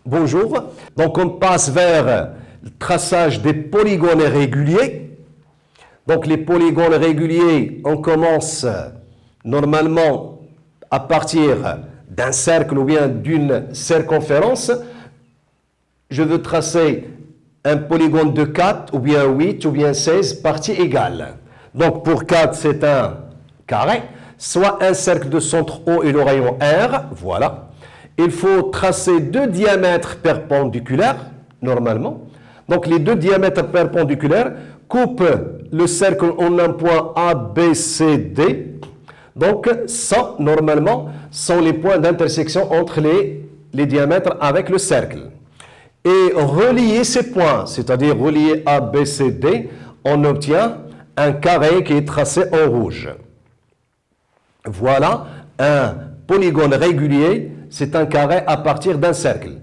Bonjour. Donc on passe vers le traçage des polygones réguliers. Donc les polygones réguliers, on commence normalement à partir d'un cercle ou bien d'une circonférence. Je veux tracer un polygone de 4 ou bien 8 ou bien 16 parties égales. Donc pour 4, c'est un carré, soit un cercle de centre O et le rayon R, voilà. Il faut tracer deux diamètres perpendiculaires, normalement. Donc les deux diamètres perpendiculaires coupent le cercle en un point A, B, C, D. Donc ça, normalement, sont les points d'intersection entre les diamètres avec le cercle. Et relier ces points, c'est-à-dire relier A, B, C, D, on obtient un carré qui est tracé en rouge. Voilà un polygone régulier, c'est un carré à partir d'un cercle.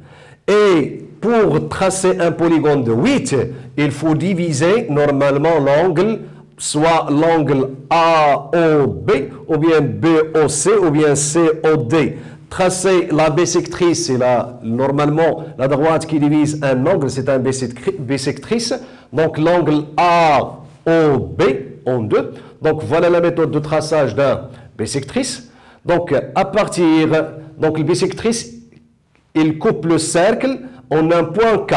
Et pour tracer un polygone de 8, il faut diviser normalement l'angle, soit l'angle AOB, ou bien BOC, ou bien COD. Tracer la bisectrice, c'est normalement la droite qui divise un angle, c'est un bisectrice. Donc l'angle AOB en deux. Donc voilà la méthode de traçage d'un bisectrice. Donc à partir, donc le bisectrice, il coupe le cercle en un point K.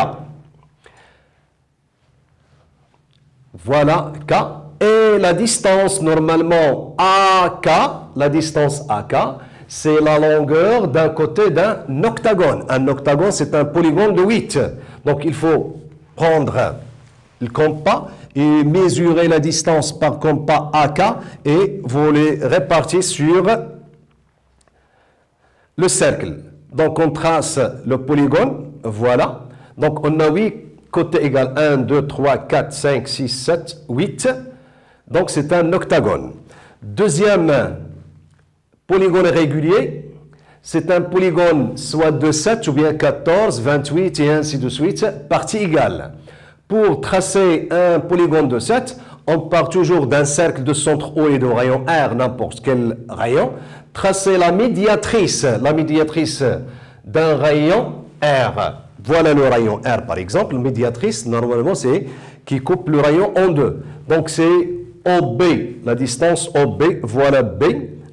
Voilà K. Et la distance normalement AK, la distance AK, c'est la longueur d'un côté d'un octagone. Un octagone, c'est un polygone de 8. Donc il faut prendre le compas et mesurer la distance par compas AK et vous les répartir sur le cercle. Donc on trace le polygone, voilà. Donc on a 8 côtés égaux 1, 2, 3, 4, 5, 6, 7, 8. Donc c'est un octagone. Deuxième polygone régulier, c'est un polygone soit de 7 ou bien 14, 28 et ainsi de suite, parties égales. Pour tracer un polygone de 7, on part toujours d'un cercle de centre O et de rayon R, n'importe quel rayon. Tracer la médiatrice d'un rayon R. Voilà le rayon R par exemple. La médiatrice, normalement, c'est qui coupe le rayon en deux. Donc c'est OB, la distance OB, voilà B.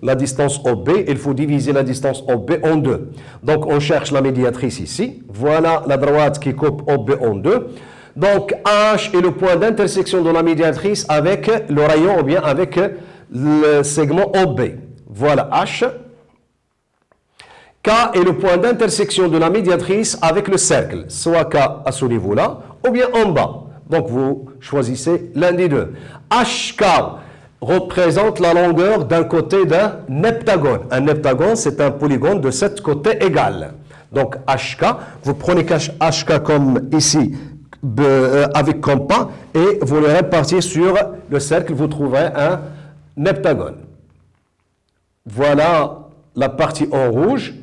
La distance OB, il faut diviser la distance OB en deux. Donc on cherche la médiatrice ici. Voilà la droite qui coupe OB en deux. Donc H est le point d'intersection de la médiatrice avec le rayon ou bien avec le segment OB. Voilà H. K est le point d'intersection de la médiatrice avec le cercle, soit K à ce niveau-là ou bien en bas. Donc vous choisissez l'un des deux. HK représente la longueur d'un côté d'un heptagone. Un heptagone, c'est un polygone de 7 côtés égales. Donc HK, vous prenez HK comme ici, avec compas, et vous le répartissez sur le cercle, vous trouverez un heptagone. Voilà la partie en rouge.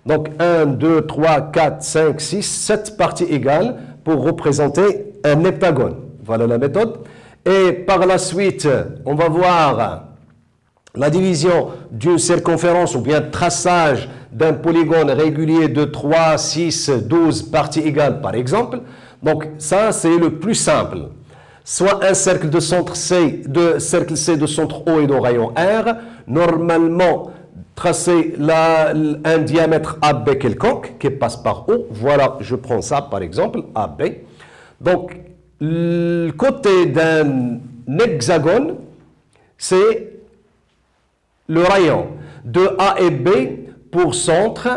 Donc 1, 2, 3, 4, 5, 6, 7 parties égales pour représenter un heptagone. Voilà la méthode. Et par la suite, on va voir la division d'une circonférence ou bien traçage d'un polygone régulier de 3, 6, 12 parties égales par exemple. Donc ça, c'est le plus simple. Soit un cercle de centre C, cercle C de centre O et de rayon R. Normalement, tracer un diamètre AB quelconque qui passe par O. Voilà, je prends ça par exemple, AB. Donc, le côté d'un hexagone, c'est le rayon. De A et B pour centre,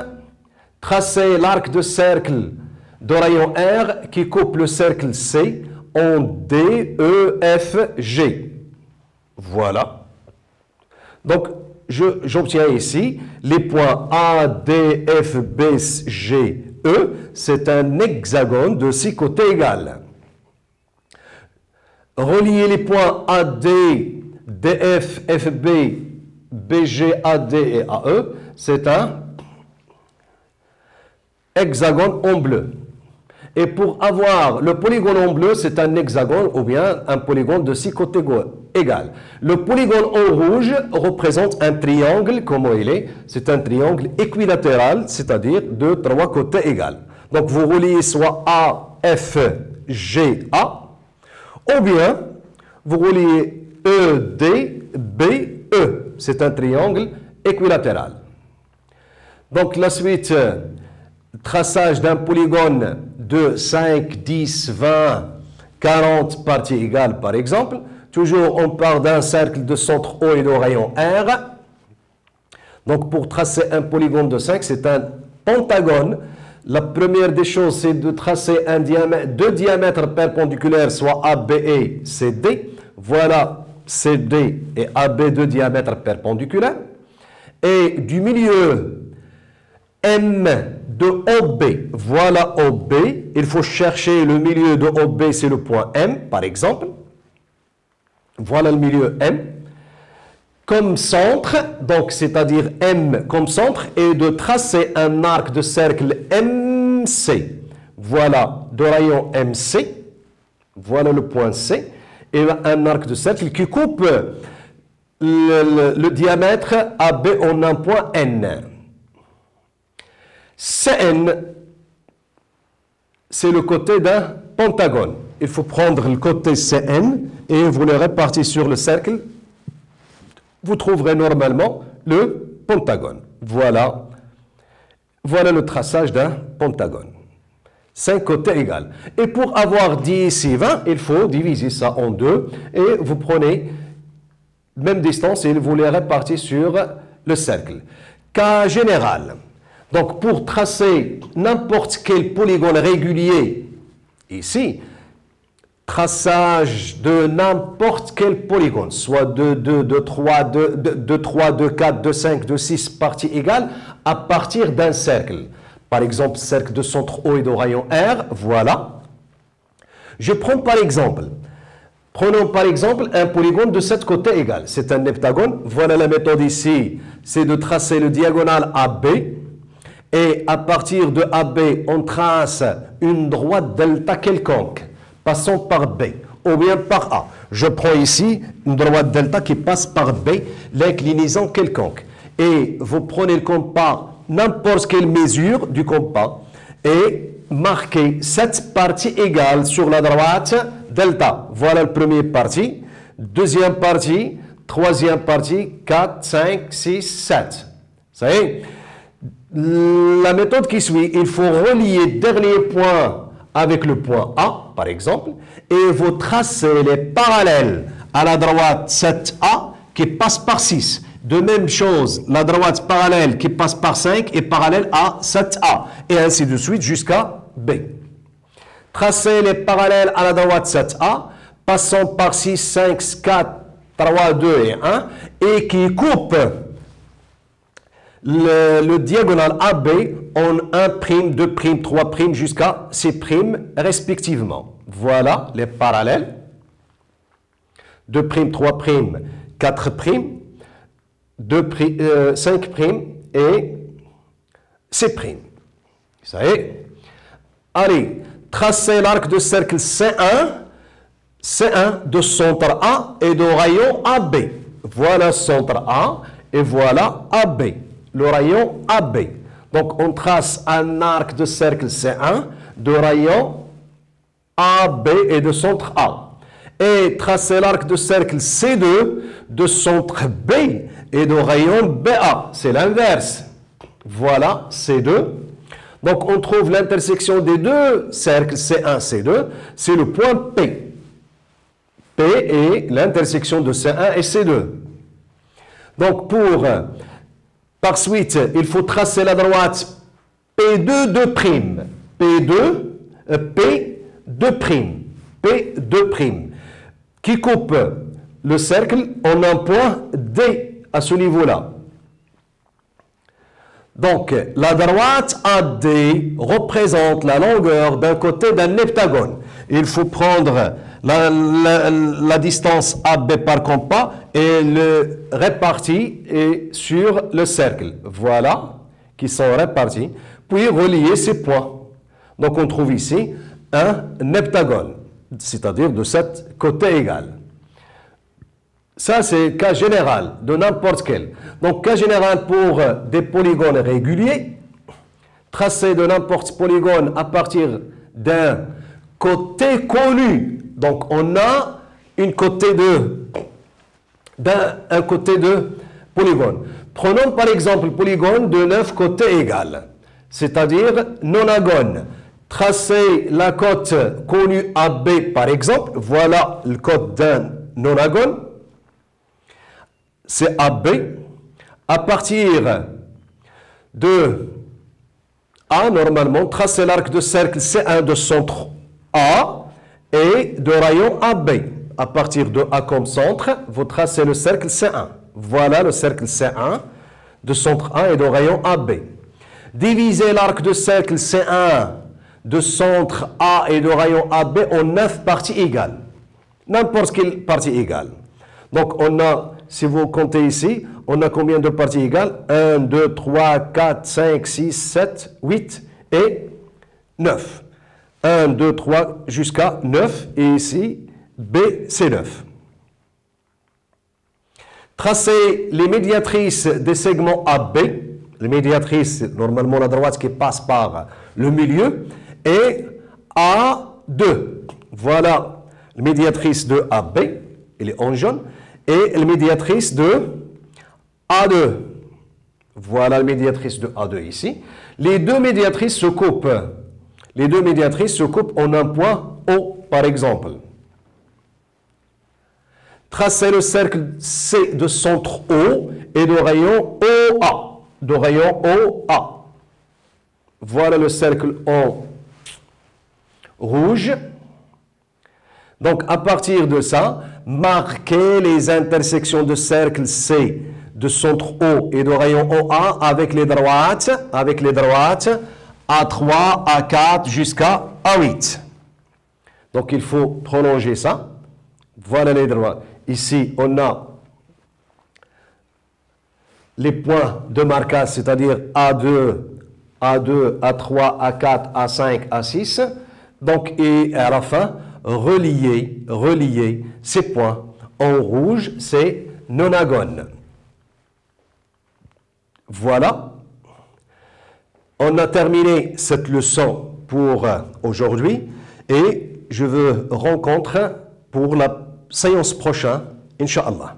tracer l'arc de cercle de rayon R qui coupe le cercle C en D, E, F, G. Voilà. Donc, j'obtiens ici les points A, D, F, B, G, E. C'est un hexagone de 6 côtés égales. Relier les points AD, DF, FB, BG, AD et AE, c'est un hexagone en bleu. Et pour avoir le polygone en bleu, c'est un hexagone ou bien un polygone de 6 côtés égales. Le polygone en rouge représente un triangle, comment il est? C'est un triangle équilatéral, c'est-à-dire de 3 côtés égales. Donc vous reliez soit AFGA, ou bien vous reliez EDBE. C'est un triangle équilatéral. Donc la suite, traçage d'un polygone de 5, 10, 20, 40 parties égales par exemple. Toujours on part d'un cercle de centre O et de rayon R. Donc pour tracer un polygone de 5, c'est un pentagone. La première des choses, c'est de tracer deux diamètres perpendiculaires, soit AB et CD. Voilà CD et AB, deux diamètres perpendiculaires. Et du milieu M de OB, voilà OB. Il faut chercher le milieu de OB, c'est le point M, par exemple. Voilà le milieu M. Comme centre, donc c'est-à-dire M comme centre, et de tracer un arc de cercle MC. Voilà de rayon MC. Voilà le point C. Et un arc de cercle qui coupe le diamètre AB en un point N. CN, c'est le côté d'un pentagone. Il faut prendre le côté CN et vous le répartissez sur le cercle. Vous trouverez normalement le pentagone. Voilà. Voilà le traçage d'un pentagone. 5 côtés égaux. Et pour avoir 10 et 20, il faut diviser ça en deux. Et vous prenez même distance et vous les répartissez sur le cercle. Cas général. Donc pour tracer n'importe quel polygone régulier, ici, traçage de n'importe quel polygone, soit de 2, de 3, de 3, de 4, de 5, de 6 parties égales, à partir d'un cercle. Par exemple, cercle de centre O et de rayon R, voilà. Je prends par exemple, prenons par exemple un polygone de 7 côtés égales. C'est un heptagone. Voilà la méthode ici, c'est de tracer le diagonale AB. Et à partir de AB, on trace une droite delta quelconque, passant par B, ou bien par A. Je prends ici une droite delta qui passe par B, l'inclinaison quelconque. Et vous prenez le compas, n'importe quelle mesure du compas, et marquez cette partie égale sur la droite delta. Voilà le premier partie, deuxième partie, troisième partie, 4, 5, 6, 7. Ça y est? La méthode qui suit, il faut relier le dernier point avec le point A, par exemple, et vous tracez les parallèles à la droite 7A qui passe par 6. De même chose, la droite parallèle qui passe par 5 est parallèle à 7A, et ainsi de suite jusqu'à B. Tracez les parallèles à la droite 7A, passant par 6, 5, 4, 3, 2 et 1, et qui coupe le diagonale AB en 1', 2', 3' jusqu'à 6' respectivement. Voilà les parallèles. 2', 3', 4', 5' et 6'. Ça y est. Allez, tracez l'arc de cercle C1 de centre A et de rayon AB. Voilà centre A et voilà AB. Le rayon AB. Donc, on trace un arc de cercle C1 de rayon AB et de centre A. Et tracer l'arc de cercle C2 de centre B et de rayon BA. C'est l'inverse. Voilà C2. Donc, on trouve l'intersection des deux cercles C1, C2. C'est le point P. P est l'intersection de C1 et C2. Donc, par suite, il faut tracer la droite P2, 2', P2', qui coupe le cercle en un point D à ce niveau-là. Donc, la droite AD représente la longueur d'un côté d'un heptagone. Il faut prendre la distance AB par compas et le répartir sur le cercle. Voilà, qui sont répartis. Puis relier ces points. Donc on trouve ici un heptagone, c'est-à-dire de 7 côtés égaux. Ça, c'est cas général de n'importe quel. Donc, cas général pour des polygones réguliers. Tracé de n'importe polygone à partir d'un côté connu. Donc, on a un côté de polygone. Prenons par exemple le polygone de 9 côtés égales, c'est-à-dire nonagone. Tracez la côte connue AB par exemple. Voilà le côte d'un nonagone. C'est AB. À partir de A, normalement, tracez l'arc de cercle C1 de centre A et de rayon AB. À partir de A comme centre, vous tracez le cercle C1. Voilà le cercle C1 de centre A et de rayon AB. Divisez l'arc de cercle C1 de centre A et de rayon AB en 9 parties égales. N'importe quelle partie égale. Donc on a, si vous comptez ici, on a combien de parties égales? 1, 2, 3, 4, 5, 6, 7, 8 et 9. 1, 2, 3 jusqu'à 9. Et ici, B, c'est 9. Tracez les médiatrices des segments AB. Les médiatrices, normalement la droite qui passe par le milieu. Et A2. Voilà la médiatrice de AB. Elle est en jaune. Et la médiatrice de A2. Voilà la médiatrice de A2 ici. Les deux médiatrices se coupent. Les deux médiatrices se coupent en un point O, par exemple. Tracez le cercle C de centre O et de rayon OA. De rayon OA. Voilà le cercle en rouge. Donc, à partir de ça, marquez les intersections de cercle C de centre O et de rayon OA avec les droites A3, A4 jusqu'à A8. Donc, il faut prolonger ça. Voilà les droites. Ici, on a les points de marquage, c'est-à-dire A2, A2, A3, A4, A5, A6. Donc, et à la fin, relier ces points. En rouge, c'est nonagone. Voilà. On a terminé cette leçon pour aujourd'hui et je vous rencontre pour la séance prochaine, Inch'Allah.